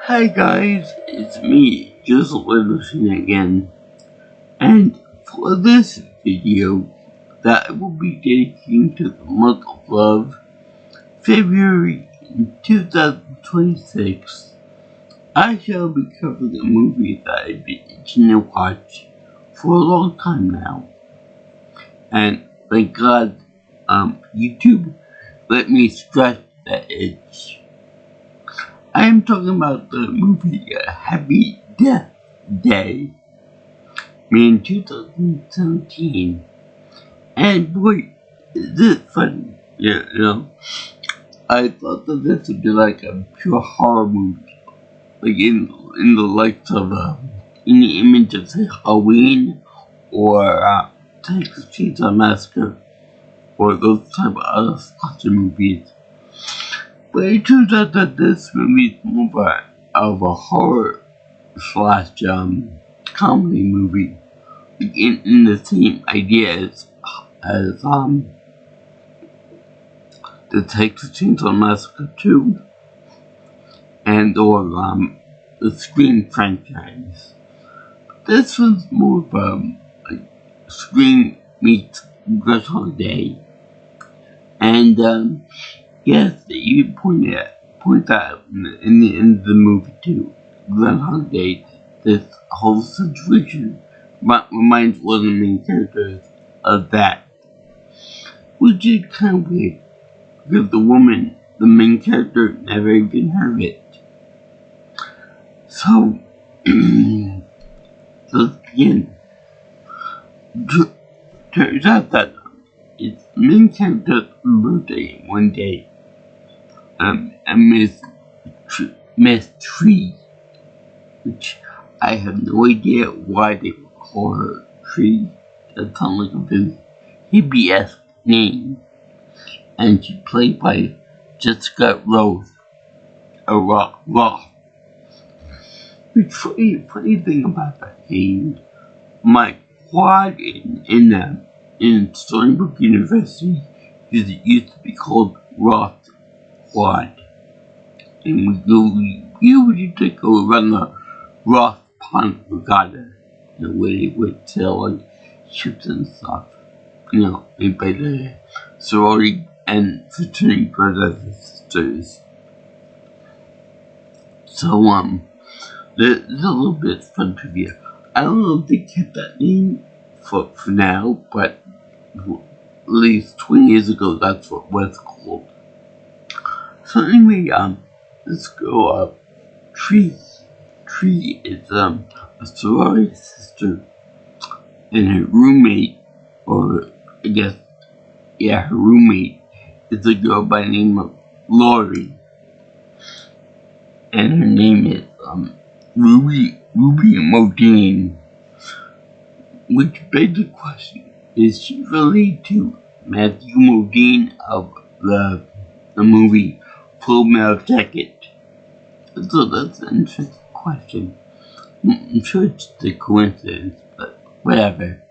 Hi guys, it's me, Jizzle Anderson again, and for this video that I will be dedicating to the month of love, February 2026, I shall be covering a movie that I've been itching to watch for a long time now, and thank God, YouTube let me scratch that itch. I am talking about the movie Happy Death Day, made in 2017. And boy, is it funny. Yeah. I thought that this would be like a pure horror movie. Like in the likes of, in the image of, say, Halloween, or Texas Chainsaw Massacre, or those type of other slasher movies. But it turns out that this movie is more of a horror slash comedy movie in the same idea as the Texas Chainsaw Massacre 2 or the Scream franchise. This was more of like Scream meets Groundhog Day, and yes, you point out in the end of the movie too. Groundhog Day, this whole situation reminds one of the main characters of that, which is kind of weird because the main character, never even heard of it. So, let's begin. Turns out that it's the main character's birthday one day. And Miss Tree, which I have no idea why they would call her Tree. That sounds like a very hippie-esque name. And she's played by Jessica Rose, Roth. The funny thing about that name, my quad in Stony Brook University used to be called Roth Quad. And we would just go around the Roth Pond Regatta, where they would sell like ships and stuff, made by the sorority and fraternity brothers and sisters. So, there's a little bit of fun trivia. I don't know if they kept that name for now, but at least 20 years ago, that's what it was called. So anyway, let's go up. Tree is a sorority sister, and her roommate, or I guess, her roommate is a girl by the name of Lori, and her name is Ruby Modine, which begs the question: is she related to Matthew Modine of the movie Full Metal Jacket? So that's an interesting question. I'm sure it's just a coincidence, but whatever.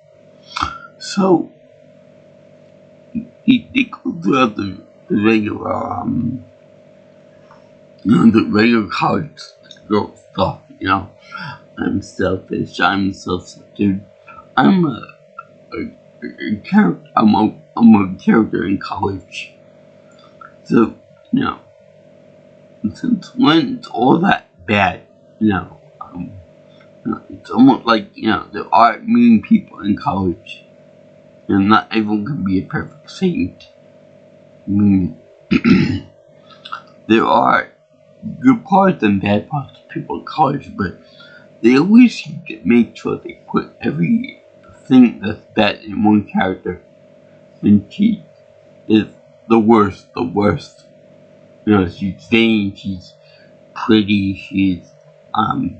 So, they go throughout the regular, the regular college girl stuff, I'm selfish, I'm self-centered, I'm a character, I'm a character in college. So, since when it's all that bad, it's almost like, there are mean people in college, and not everyone can be a perfect saint. I mean, there are good parts and bad parts of people in college, but they always seem to make sure they put everything that's bad in one character, and she is the worst. She's vain, she's pretty, she's, I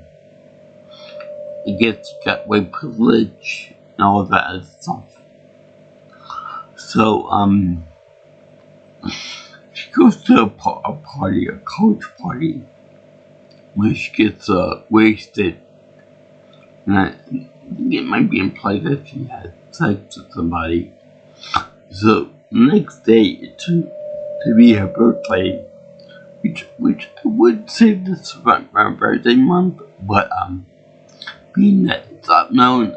guess she got white privilege, and all that other stuff. So, she goes to a party, a college party, where she gets, wasted, and I think it might be implied that she had sex with somebody. So, the next day, it turned to be her birthday, which I would say this is my birthday month, but being that it's up now and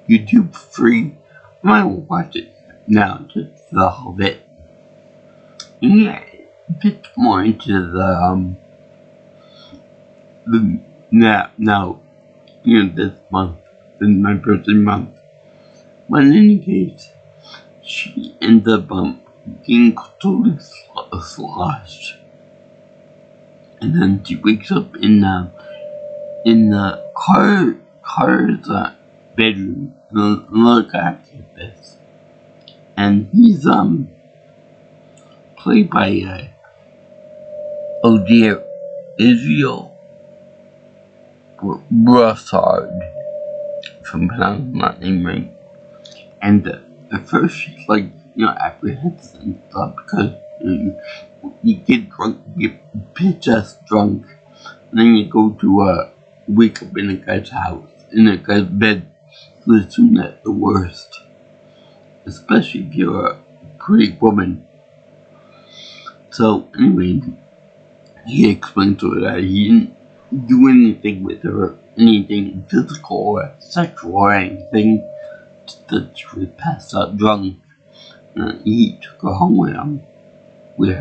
YouTube free, I might watch it now just for the whole bit. And yeah, it fits more into the now this month than my birthday month. But in any case, she ends up getting totally sloshed, and then she wakes up in the car's bedroom. Another guy did this, and he's played by dear Israel Broussard, if I'm pronouncing that name right. And at first she's like, apprehensive and stuff because you get drunk, you get bitch ass drunk, and then you go to wake up in a guy's house, in a guy's bed, you assume that's the worst. Especially if you're a pretty woman. So anyway, he explained to her that he didn't do anything with her, anything physical or sexual or anything, that she was passed out drunk. He took her home with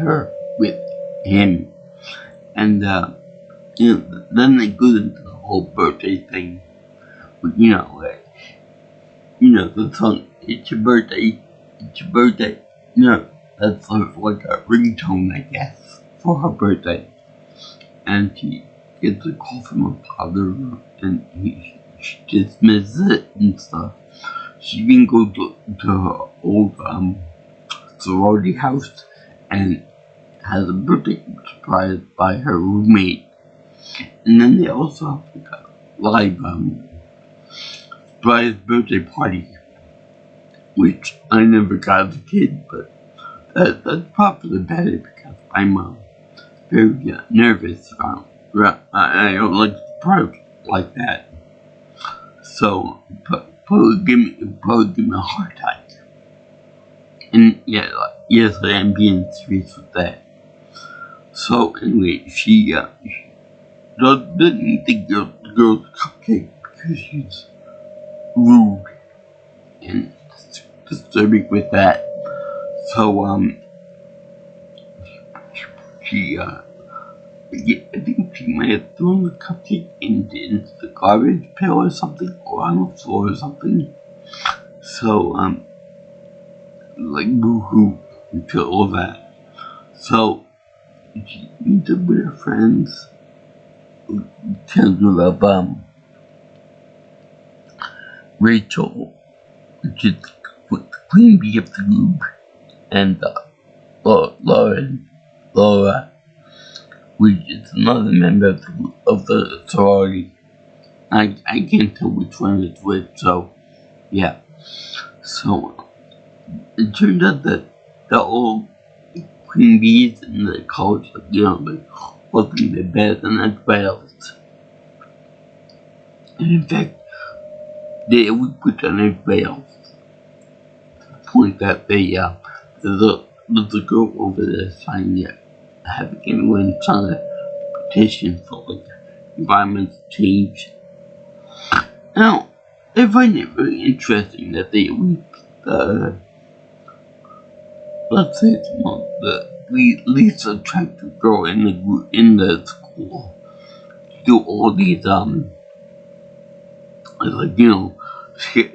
him, and then they go into the whole birthday thing. But the song "It's Your Birthday, It's Your Birthday." That's sort of like a ringtone, I guess, for her birthday. And she gets a call from her father, and she dismisses it and stuff. She even goes to her old sorority house and has a birthday surprise by her roommate. And then they also have like a live surprise birthday party, which I never got as a kid, but that's probably better because I'm very nervous. I don't like surprise like that. So, probably give me a hard time. And yes, I am being serious with that. So anyway, she doesn't eat the girl's cupcake because she's rude and disturbing with that. So she I think she might have thrown the cupcake into the garbage pail or something, or on the floor or something. So, like boo-hoo, and feel all that. So, she meets up with her friends, tells her about, Rachel, which is the queen bee of the group, and, Laura, which is another member of the sorority. I can't tell which one it's with, so yeah. So it turned out that the old queen bees in the college, wasn't the better than everybody else. And in fact, they would put on everybody else. To the point that there's a girl over there signing having anyone sign a petition for environmental change. Now, I find it very interesting that they let's say it's not the least attractive girl in the school to do all these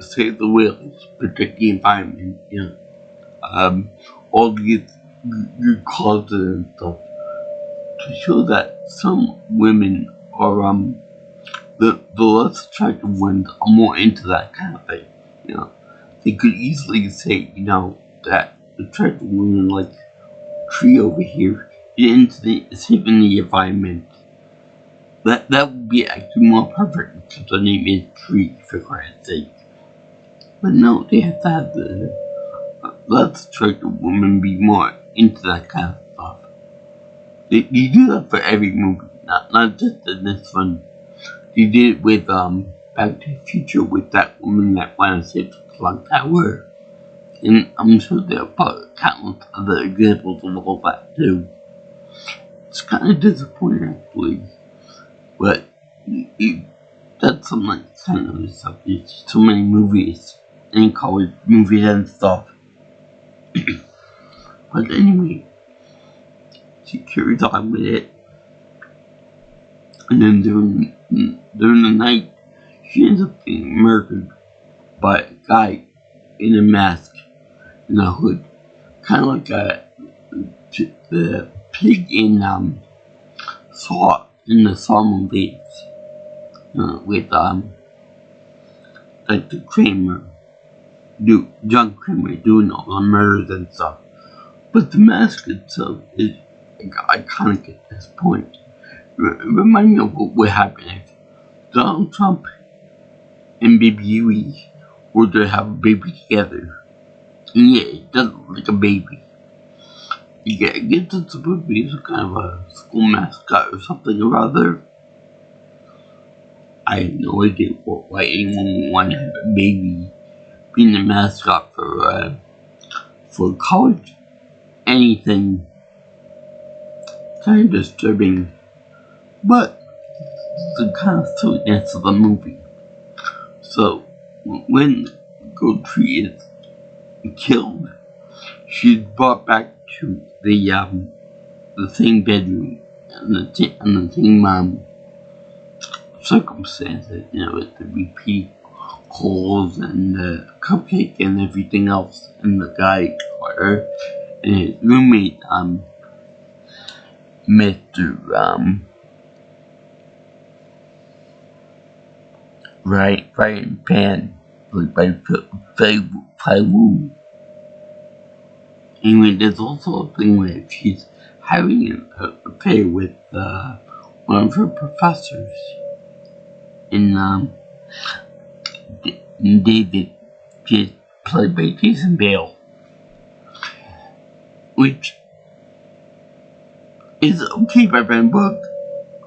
save the whales, protect the environment, all these good causes and stuff, to show that some women are the less attractive ones are more into that kind of thing. They could easily say, that attractive women like Tree over here into saving the environment. That would be actually more perfect because the name is Tree, for Christ's sake. But no, they have to have the less attractive women be more into that kind of stuff. They do that for every movie, not just in this one. They did it with Back to the Future with that woman that wanted to save the clock tower. And I'm sure there are probably countless other examples of all that too. It's kind of disappointing actually, but it, that's some like kind of stuff. There's so many movies and college movies and stuff. But anyway, she carries on with it, and then during the night, she ends up getting murdered by a guy in a mask in a hood, kind of like the pig in Saw in the Saw movies, with like the Kramer, John Kramer doing all the murders and stuff. But the mask itself is iconic at this point. Remind me of what happened if Donald Trump and Baby Huey were to have a baby together. And yeah, it does look like a baby. Yeah, I guess it's supposed to be some kind of a school mascot or something or other. I have no idea why anyone would want to have a baby being the mascot for college. Anything kind of disturbing, but the kind of silliness of the movie. So when Gertrude is killed, she's brought back to the same bedroom and the same circumstances, with the repeat calls and the cupcake and everything else, and the guy Carter and his roommate Mr. Ryan Pan, played by Fei Wu. Anyway, there's also a thing where she's having an affair with one of her professors in David, played by Jason Bale, which is okay by my book,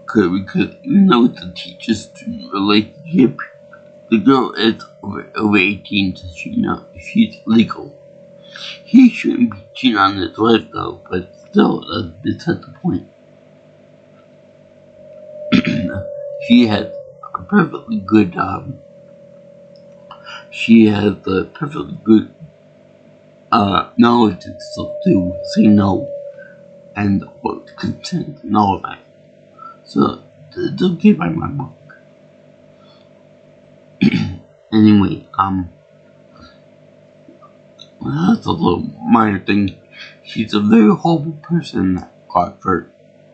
because even though it's a teacher-student relationship, the girl is over 18, so she's legal. He shouldn't be cheating on his wife though, but still, that's beside the point. She has a perfectly good, knowledge and stuff to say no, and consent and all of that. So, it's okay by my book. Anyway, that's a little minor thing. She's a very horrible person, that Clark,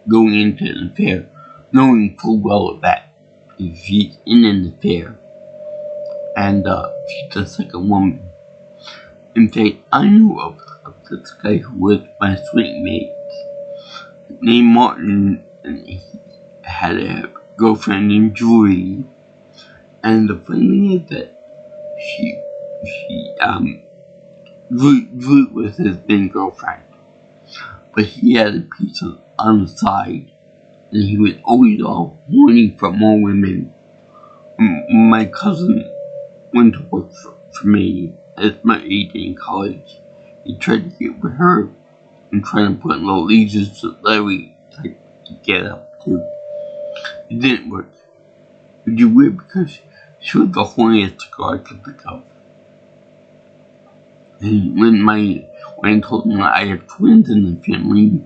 going into an affair, knowing full well that she's in an affair, and she's the second woman. In fact, I knew of this guy who was my suite mate, named Martin, and he had a girlfriend named Julie. And the funny thing is that Julie was his main girlfriend, but he had a piece on the side, and he was always all horny for more women. My cousin went to work for me at my age in college. He tried to get with her and trying to put in little leisures so Larry to get up to. It didn't work. Which is weird because she was the horniest girl I could think of. And when I told him that I have twins in the family,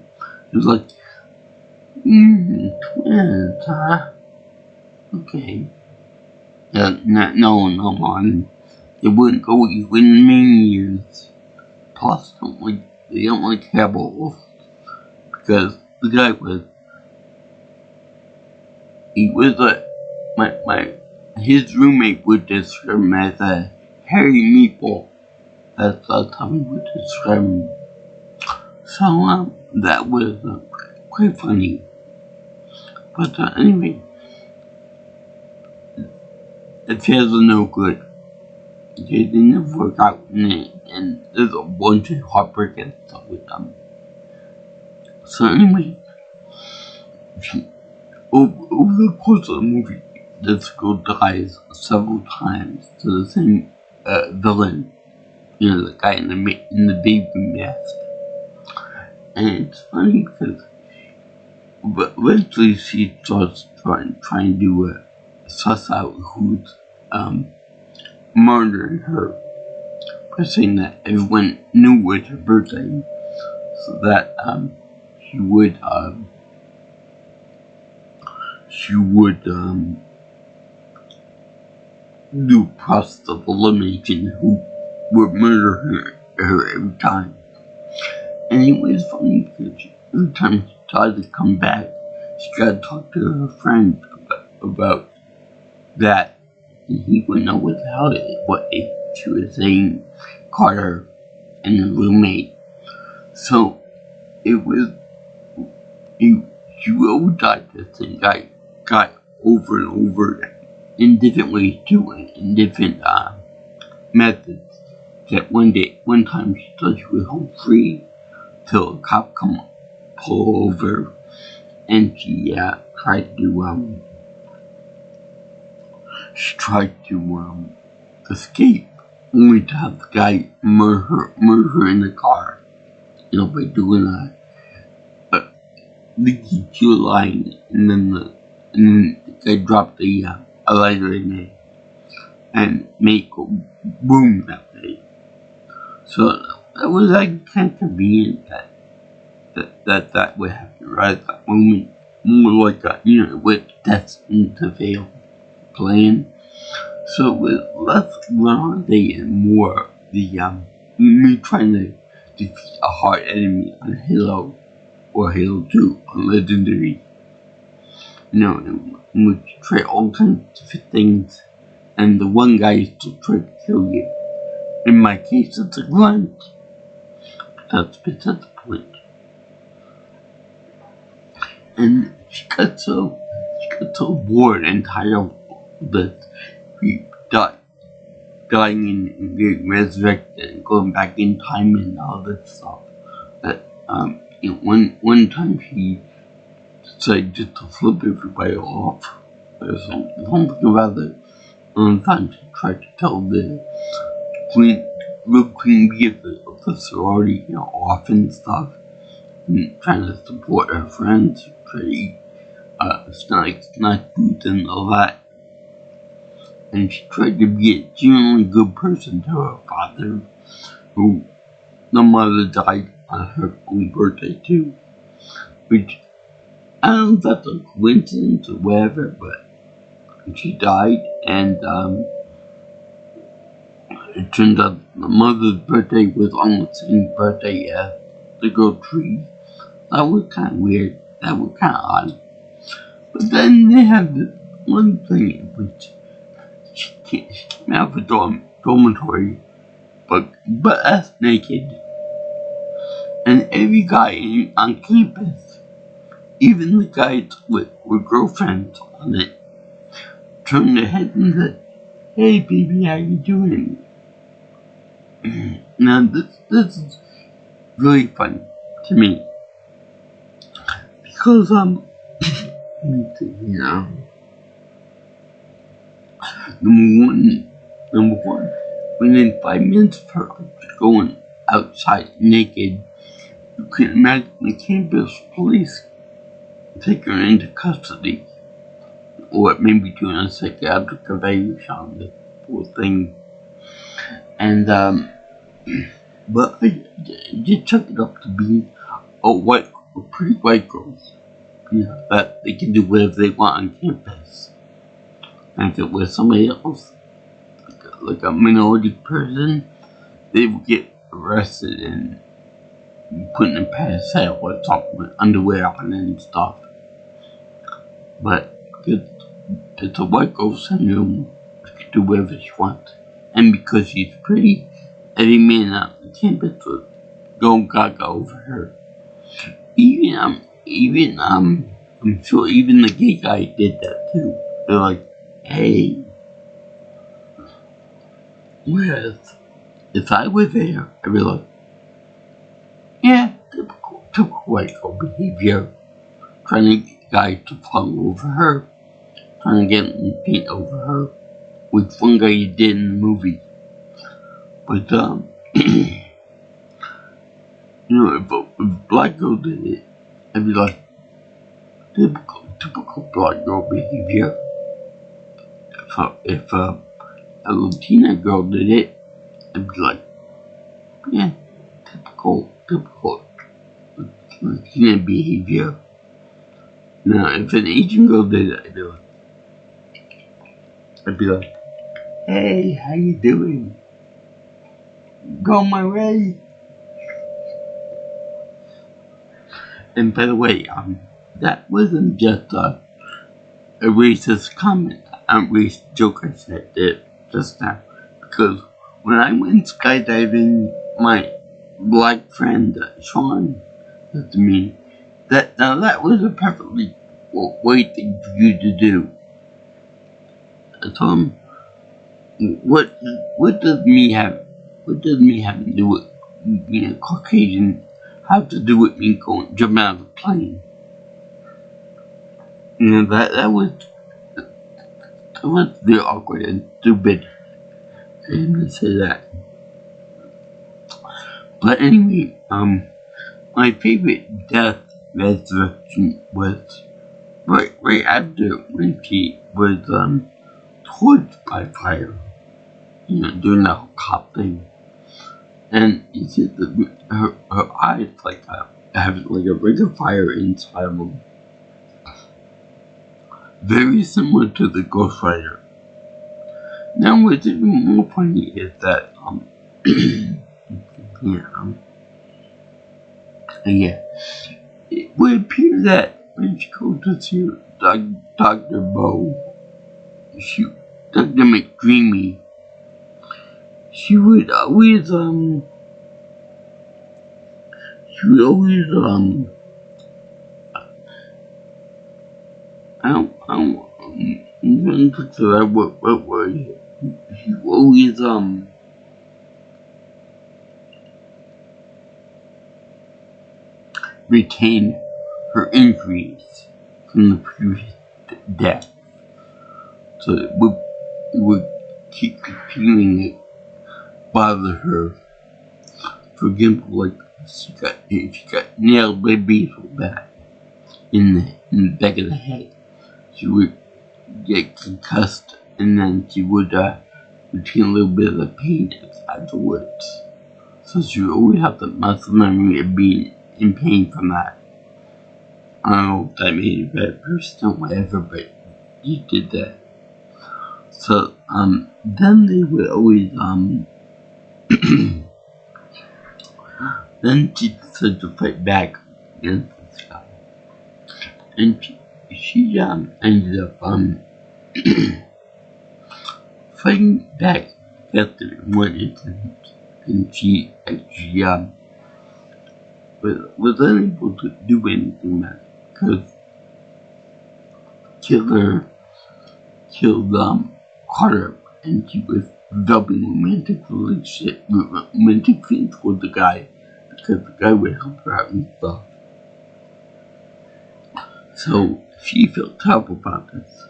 he was like, twins, huh? Okay. No, man. They wouldn't go even many years. Plus, they don't like care about wolves. Because the guy his roommate would describe him as a hairy meatball. That's how he would describe him. So, that was quite funny. But anyway, the affairs are no good. They never work out, and there's a bunch of heartbreak and stuff with them. So anyway, over the course of the movie, this girl dies several times to the same villain, the guy in the baby mask. And it's funny because But eventually she starts trying to suss out who's murdering her, by saying that everyone knew it was her birthday, so that she would do a process of elimination who would murder her every time. And it was funny because every time she tried to come back, she tried to talk to her friend about that, and he wouldn't know what she was saying, Carter and the roommate. So it was she rolled that this thing got over and over in different ways too, in different methods. That one time she thought she was home free till a cop pull over, and she tried to escape, only to have the guy murder her in the car, by doing a leaky fuel line, and then the guy dropped a lighter in it and make it boom that way. So that was kind of convenient that would happen right at that moment. More like with destined to fail plan. So with less Grande and more me trying to defeat a hard enemy on Halo or Halo 2 on Legendary. And we try all kinds of different things, and the one guy is still trying to kill you. In my case, it's a grunt. That's beside the point. And she got so bored and tired of that dying and getting resurrected and going back in time and all that stuff. That one time she decided just to flip everybody off. There's something about it. One time she tried to tell the real queen bee of the sorority, off and stuff, and trying to support her friends, try to eat snack foods and all that. And she tried to be a genuinely good person to her father, who the mother died on her own birthday too. Which, I don't know if that's a coincidence or whatever, but she died, and it turns out the mother's birthday was on the same birthday as the girl Tree. That was kind of weird. That was kind of odd. But then they have this one thing in which she came out of the dormitory, but butt-ass naked. And every guy on campus, even the guys with girlfriends on it, turned their heads and said, "Hey baby, how you doing?" Now this is really fun to me. Because let me see here. Number one, within 5 minutes of her going outside naked, you can imagine the campus police take her into custody, or maybe doing a psychiatric evaluation on this poor thing. And but I just chuck it up to be a pretty white girls, that they can do whatever they want on campus. And if it was somebody else, like a minority person, they would get arrested and put in a past cell or talking with underwear on and stuff. But it's a white girl syndrome, she can do whatever she wants. And because she's pretty, every man on the campus would go gaga over her. I'm sure even the gay guy did that too. They're like, "Hey." Whereas, if I were there, I'd be like, yeah, typical white girl behavior. Trying to get guys to fall over her, trying to get them to paint over her, which one guy you did in the movie. But, if a black girl did it, I'd be like, typical black girl behavior. If a Latina girl did it, I'd be like, yeah, typical Latina behavior. Now, if an Asian girl did it, I'd be like, hey, how you doing? Go my way. And by the way, that wasn't just a racist comment, racist joke I said it just now. Because when I went skydiving, my black friend Sean said to me that was a perfectly great thing for you to do. I told him, what does me have to do with being a Caucasian? Have to do with me jumping out of the plane? You know, that was really awkward and stupid. I didn't say that. But anyway, my favorite death resurrection was right after when she was torched by fire. You know, doing the whole cop thing. And you see her eyes have like a ring of fire inside of them. Very similar to the Ghost Rider. Now what's even more funny is that it would appear that when she goes to see Dr. Bo, Dr. McDreamy, she would always I'm going to put the right word. She always retain her injuries from the previous death, so it would keep feeling it bother her. For example, like she got nailed by a baseball bat in the back of the head, she would get concussed, and then she would retain a little bit of the pain afterwards. So she would always have the muscle memory of being in pain from that. I don't know if that made a better person or whatever, but she did that. So then they would always then she decided to fight back against this guy, and she ended up fighting back against him in one instance, and she actually was unable to do anything about it because Killer killed Carter, and she was developing romantic feelings toward the guy because the guy would help her out and stuff. So she felt terrible about this,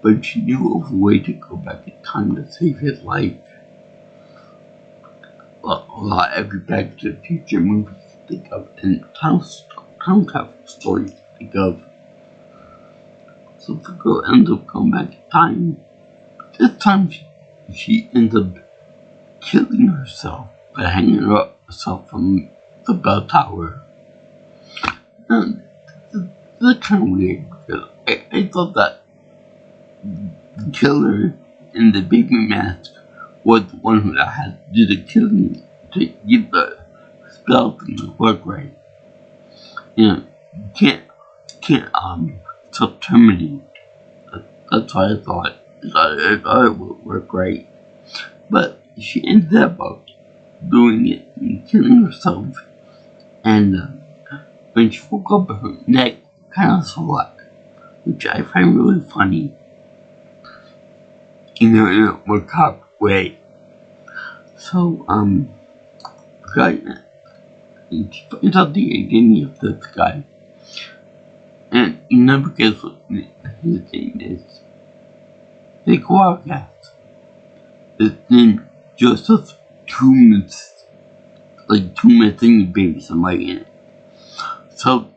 but she knew of a way to go back in time to save his life. Well, every Back to the Future movie to think of, and time travel story to think of. So the girl ends up going back in time. This time she ends up killing herself by hanging herself from the bell tower. And that's kind of weird because I thought that the killer in the baby mask was the one who had to do the killing to get the spell to work right. You know, you can't self-terminate. That's what I thought. I thought it would work right. But she ended up doing it and killing herself. And when she woke up, her neck kind of swelled, which I find really funny. In a macabre way. So, guy, he finds out the identity of this guy. And you never guess what his name is. They go out cast. His name Joseph Toombs, like Toombs Thingy Baby, somebody in it. So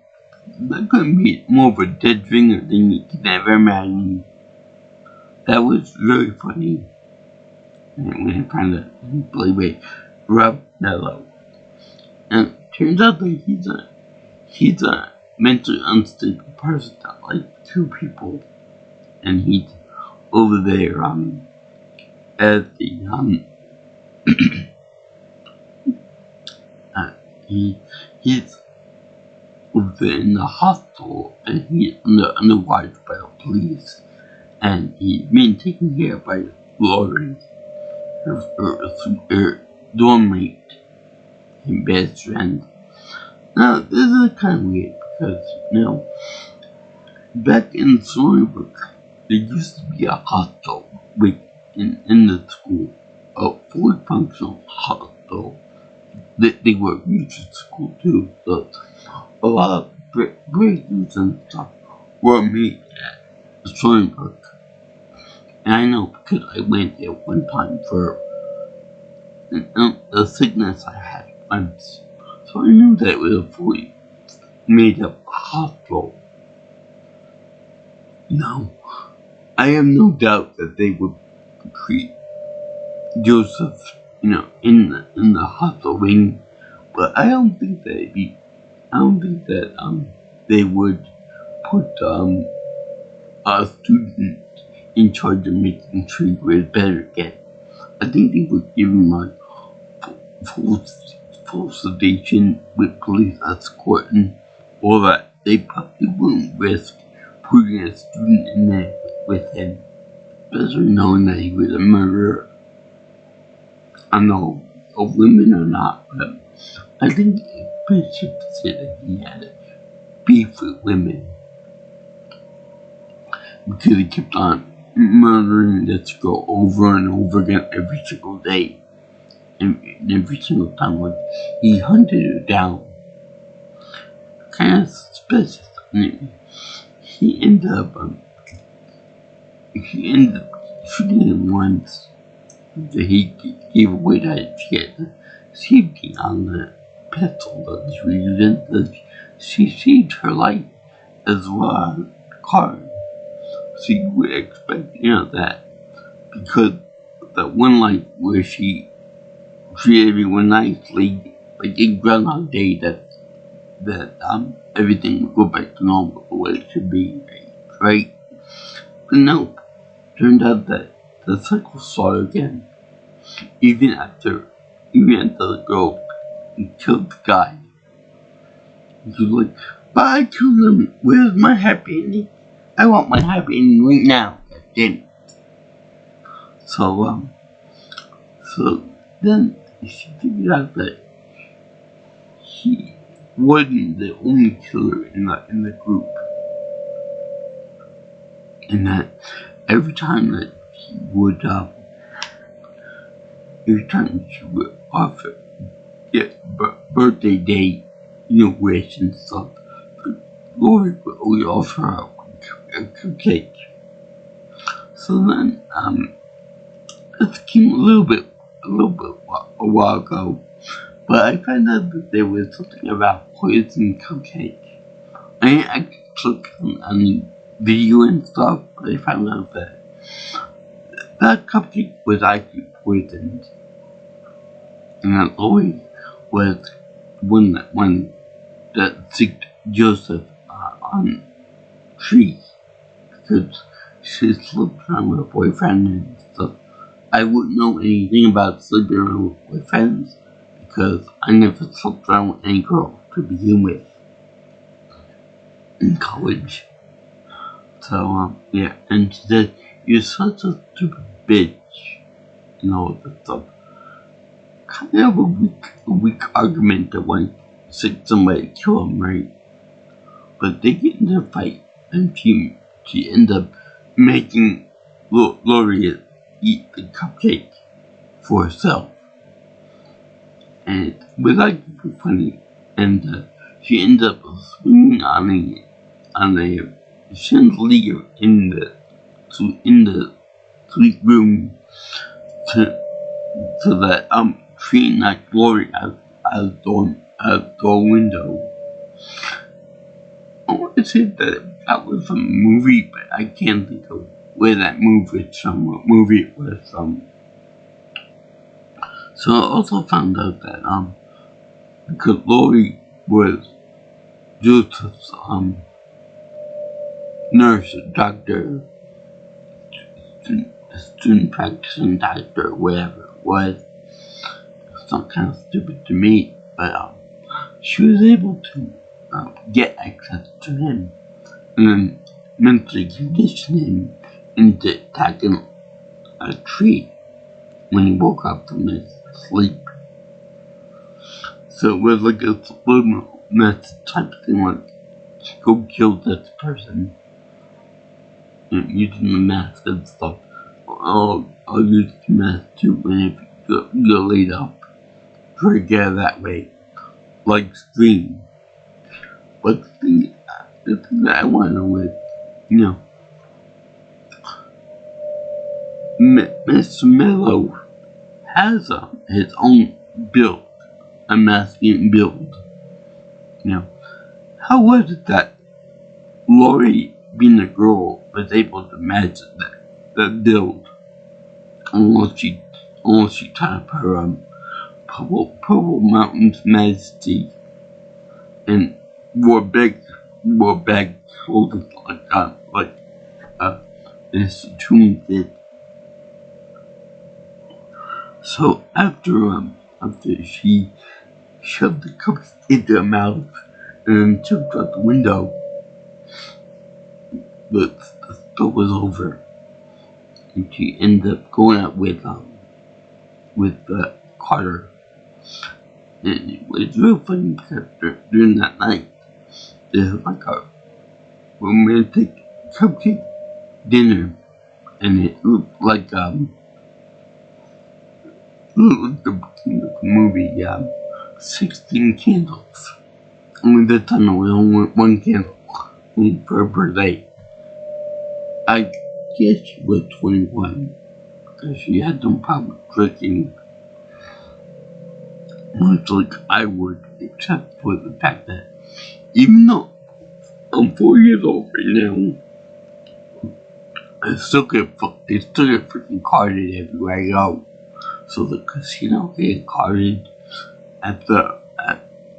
that couldn't be more of a dead finger than you could ever imagine. That was really funny. And when I found out he played with Rob Mello. And it turns out that he's a mentally unstable person that like two people. And he's over there at the he's over there in the hospital, and he's under watch by the police, and he's being taken care of by Lori, her dorm mate and best friend. Now this is kind of weird because back in Storybook there used to be a hospital in the school, a fully functional hospital. They were music school too, so a lot of breakthroughs and stuff were made at Storybook. And I know because I went there one time for a sickness I had once. So I knew that it was a fully made up hospital. Now, I have no doubt that they would treat Joseph, in the hospital wing, but I don't think that they would put a student in charge of making sure he was better again. I think they would give him like full sedation with police escorting, or that they probably wouldn't risk putting a student in there with him, especially knowing that he was a murderer. I know of women or not, but I think it's pretty safe to say that he had beef with women because he kept on murdering this girl over and over again every single day. And every single time when he hunted her down, kind of suspicious. He ended up shooting him once. He gave away that she had safety on the pistol that was using. That she saved her life as well as the car. So you would expect, that because that one life where she treat everyone nicely, like in Groundhog Day, that everything will go back to normal the way it should be, right? But no, turned out that the cycle started again, even after the girl killed the guy. He was like, "But I killed him. Where's my happy ending? I want my happy ending right now." That didn't. So then she figured out that he wasn't the only killer in the group, and that every time that she would offer birthday day, wish and stuff, Lori would always offer her a cupcake. So then this came a while ago, but I found out that there was something about poison cupcake. I clicked on the video and stuff, but I found out that cupcake was actually poisoned, and that Lori was one that sicked Joseph on tree because she slept around with her boyfriend and stuff. I wouldn't know anything about sleeping around with boyfriends because I never slept around with any girl to begin with in college. So yeah, and she said, "You're such a stupid bitch," and all that stuff. Kind of a weak argument that when somebody kill him, right? But they get into a fight, and she ends up making Lori eat the cupcake for herself, and it was actually funny. And she ends up swinging on a chandelier in the suite room so that she knocked Lori out the door window. could say that was a movie, but I can't think of where that movie is from, what movie it was from. So I also found out that because Laurie was Joseph's nurse, doctor, student practicing doctor, whatever it was. It's not kind of stupid to me, but she was able to get access to him and then mentally condition him into attacking a tree when he woke up from his sleep. So it was like a subliminal message type thing, like, go kill this person, using the mask and stuff. I'll use the mask too, and if you're laid up, try to get out that way. Like Scream. But the thing that I want to know is, Mr. Mello has his own build, a masculine build. How was it that Laurie, being a girl, was able to match that build? Unless she tied up her Purple Mountain's Majesty and wore bag shoulders like this tune did. So after she shoved the cups into her mouth and jumped out the window, the spell was over, and she ended up going out with Carter. And it was real funny because during that night, there was like a romantic cupcake dinner, and it looked like the movie 16 Candles. Only this time it was only one candle per day. I guess she was 21 because she had no problem drinking, much like I would, except for the fact that even though I'm 4 years old right now, I still get freaking carded everywhere I go. So the casino get carded, at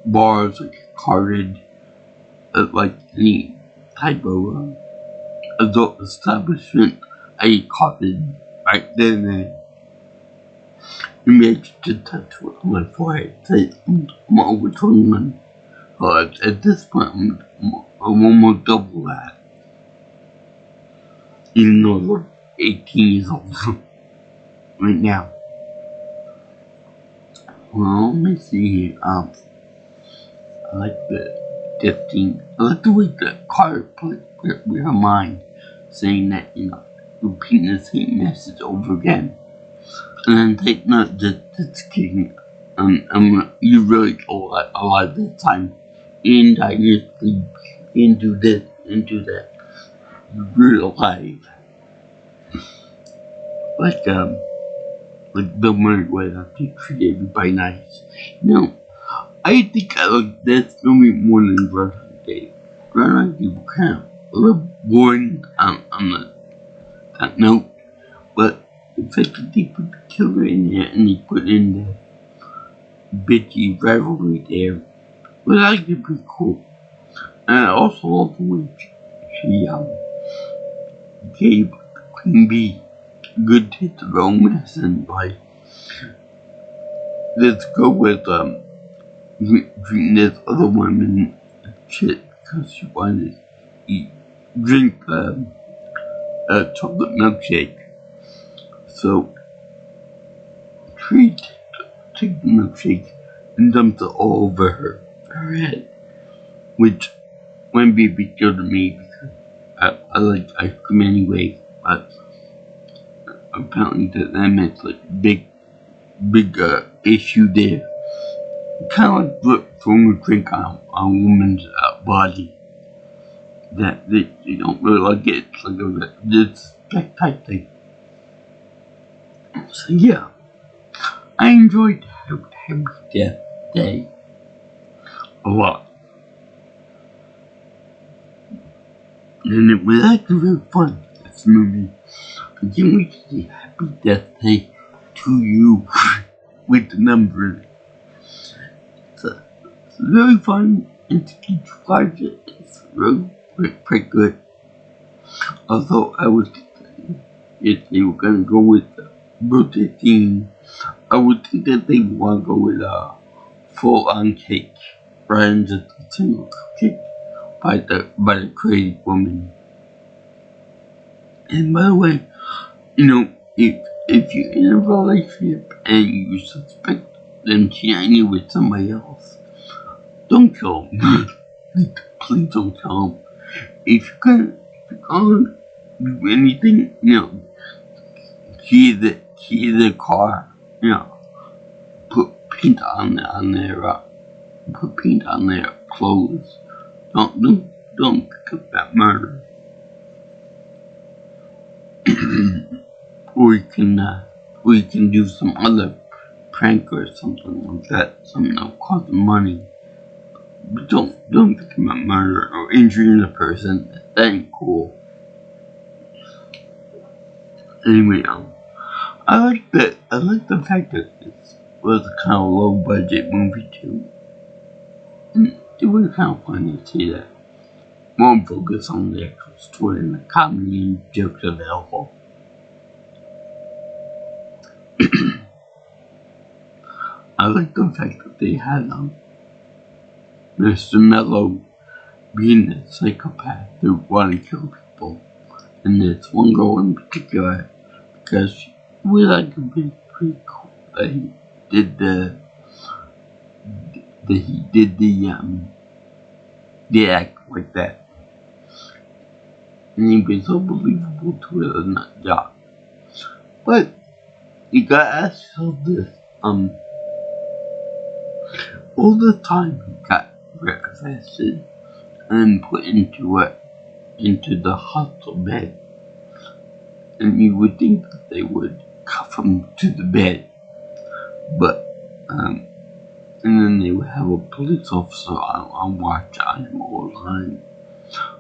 bars I get carded, at like any type of adult establishment I get carded right then and there. You made to tattoo on my forehead say I'm over 21. At this point I'm almost double that. Even though I'm 18 years old right now. Well, let me see here. I like the 15. I like the way the card put with her mind, saying that, repeating the same message over again. And then take note that this king, you really go a lot of the time. And I just sleep, and do this, and do that. Real life. Like Bill Murray was, to treat everybody nice. I think I like this movie more than Groundhog Day. Groundhog Day was kind of a little boring on that note, but the fact that they put the killer in there and they put in the bitchy rivalry there was actually pretty cool. And I also love the way she gave Queen Bee good taste of romance and like, let's go with drinking this other woman shit because she wanted to drink a chocolate milkshake. So she took the milkshake and dumped it all over her head, which wouldn't be a big deal to me because I like ice cream anyway, but apparently that makes like big issue there. Kind of like throwing a drink on a woman's body that they don't really like it. It's like a disrespect type thing. So yeah, I enjoyed Happy Death Day a lot. And it was actually very fun, this movie. I can't wait to say Happy Death Day to you with the numbers. It's very fun, and to keep watch it, it's really pretty good. Although I was thinking if they were gonna go with the birthday theme, I would think that they want to go with a full-on cake rather than just a single cake by the crazy woman. And by the way, if you're in a relationship and you suspect them cheating with somebody else, don't kill them. Please don't kill them. If you're gonna do anything, key the car, put paint on their clothes. Don't pick up that murder. or you can do some other prank or something like that, something that'll cost money. But don't become a murderer or injuring the person. That ain't cool. Anyway, I like the fact that this was a kind of low budget movie too. And it was kind of fun to see that. More focus on the actual story and the comedy and jokes available. I like the fact that they had Mr. Mello being a psychopath who wanted to kill people, and this one girl in particular, because she was pretty cool that he did the act like that, and he was so believable to it in that job. But you gotta ask yourself this: all the time he got arrested and put into the hospital bed, and you would think that they would cuff him to the bed, but and then they would have a police officer on watch on him all the time.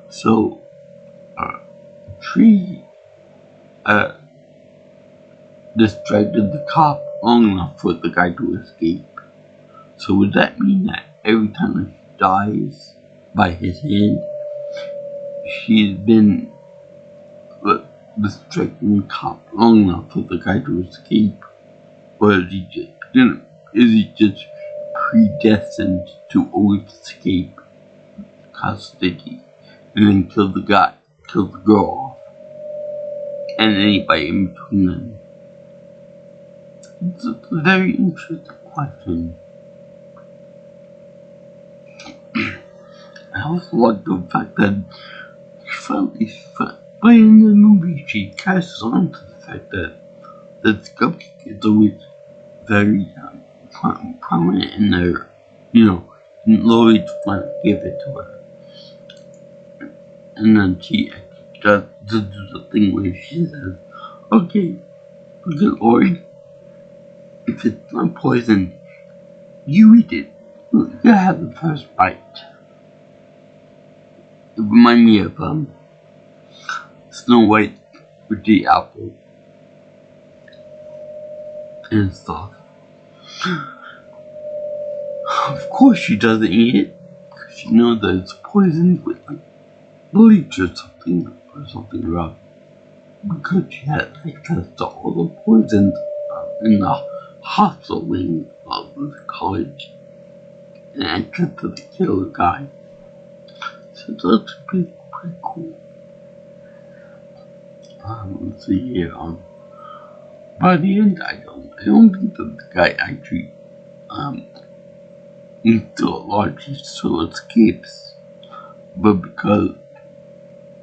So Tree distracted the cop long enough for the guy to escape. So would that mean that every time he dies by his hand, she's been distracting the cop long enough for the guy to escape? Or is he just predestined to always escape custody and then kill the girl off, and anybody in between them? It's a very interesting question. I also like the fact that but in the movie she catches on to the fact that the cupcake is always very prominent in there, and Lloyd want to give it to her. And then she does the thing where she says, okay, Lloyd, if it's not poison, you eat it. You have the first bite. It reminds me of Snow White with the apple and stuff. Of course she doesn't eat it, because she knows that it's poisoned with bleach or something rough. Because she had access to all the poisons in the hospital wing of the college, and access to the killer guy. So that's pretty cool. Let's see here. By the end, I don't think that the guy actually he's still alive. He still escapes, but because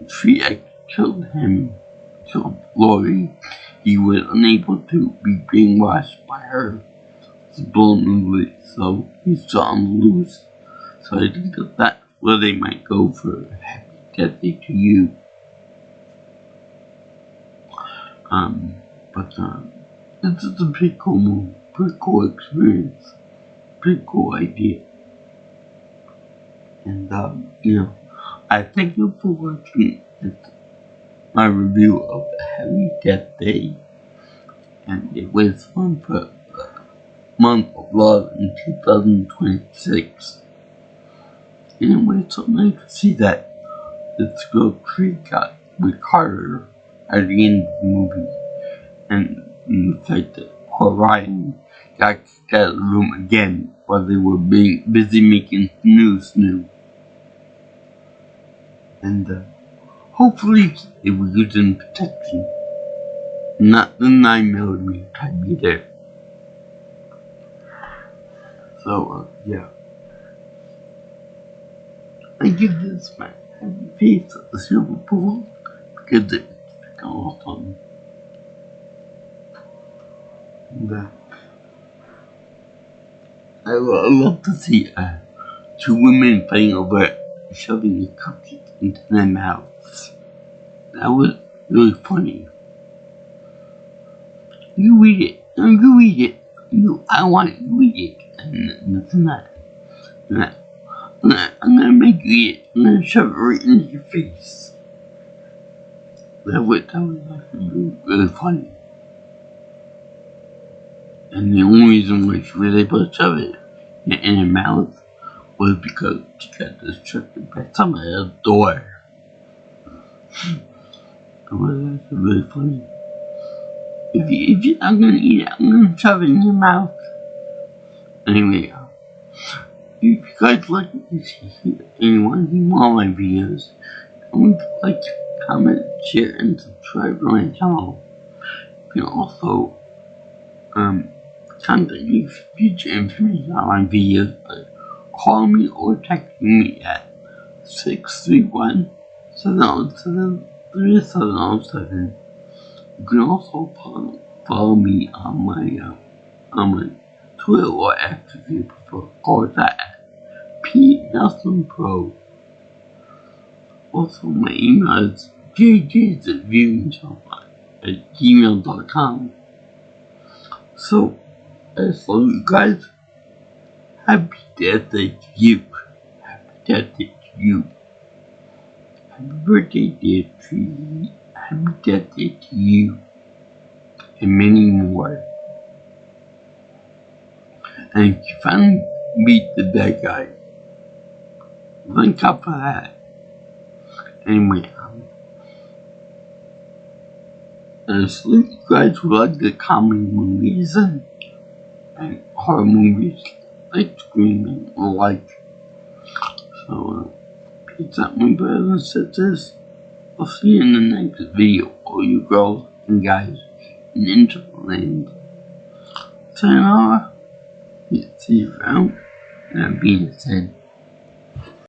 she killed Laurie, he was unable to be brainwashed by her subliminally, so he's still on the loose. So I think that's where they might go for Happy Death Day to You. But it's just a pretty cool movie, pretty cool experience, pretty cool idea. And I thank you for watching It's my review of Happy Death Day, and it was fun for the month of love in 2026. And it was so nice to see that this girl Tree got with Carter at the end of the movie, and the fact that Orion got kicked out of the room again while they were being busy making snoo. And hopefully they were using protection, not the 9mm type either. So, yeah. I give this my happy face a silver approval because it's awesome. And I love to see two women fighting over shoving a cupcake into their mouths. That was really funny. You read it. You read it. I want you to read it. And that's not. I'm gonna make you eat it. I'm gonna shove it right into your face. That was actually really funny. And the only reason why she was able to shove it in her mouth was because she got distracted by somebody at the door. That was actually really funny. If you're not gonna eat it, I'm gonna shove it in your mouth. Anyway, if you guys like to see anyone see more of my videos, don't like, comment, share, and subscribe to my channel. You can also contact me for future information on my videos by calling me or texting me at 631-707-3707. You can also follow me on my Twitter or X if you prefer. Call that at PNelsonPro. Also, my email is jjsviewingshop@gmail.com. So, as long as you guys, happy Death Day to you. Happy Death Day to you. Happy birthday, dear Tree. Happy Death Day to you. And many more. And if you finally beat the bad guy, thank God for that. Anyway, I salute you guys who like the comedy movies and horror movies like Scream or like. So, peace out, my brothers and sisters. I'll see you in the next video, all you girls and guys in Interland. Sayonara. See you around. And that being said,